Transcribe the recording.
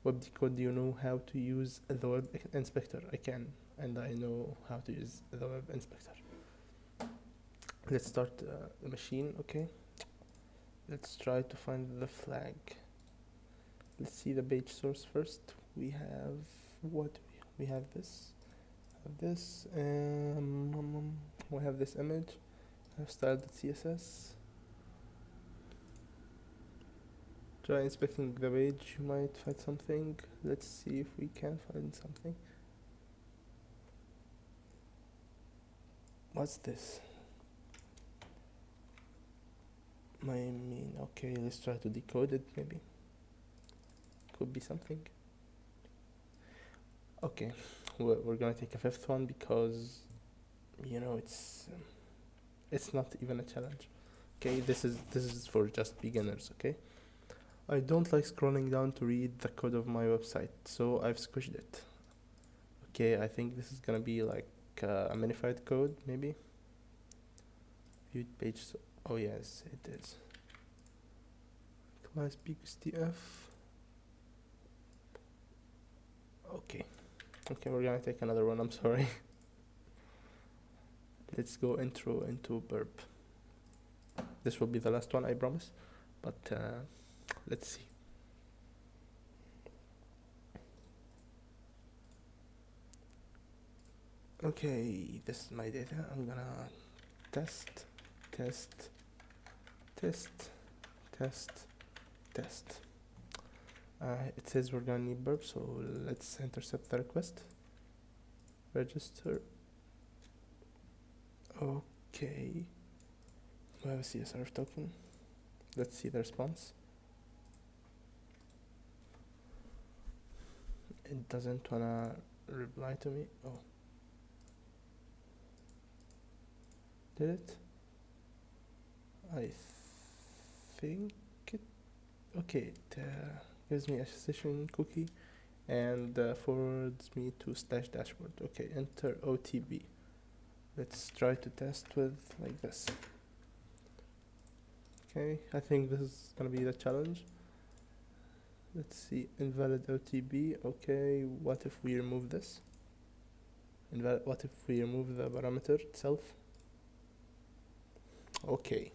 WebDecode, do you know how to use the web inspector? I can, and I know how to use the web inspector. Let's start the machine. Okay, let's try to find the flag. Let's see the page source first. We have what? We have this, we have this image, I have style.css. Try inspecting the page, you might find something. Let's see if we can find something. What's this? Okay, let's try to decode it. Maybe could be something. Okay, we're gonna take a fifth one because you know it's not even a challenge. Okay, this is for just beginners. Okay, I don't like scrolling down to read the code of my website, so I've squished it. Okay, I think this is gonna be like a minified code, maybe. Viewed page. Oh yes, it is. Class PicoCTF. Okay, we're gonna take another one. I'm sorry. Let's go IntroToBurp. This will be the last one, I promise. But let's see. Okay, this is my data. I'm gonna test. It says we're gonna need burp, so let's intercept the request. Register. Okay, we have a CSRF token. Let's see the response. It doesn't wanna reply to me. Oh, did it? I think it. Okay, it gives me a session cookie and forwards me to /dashboard. Okay, enter OTP. Let's try to test with like this. Okay, I think this is gonna be the challenge. Let's see, invalid OTP. Okay, what if we remove this? What if we remove the parameter itself? Okay,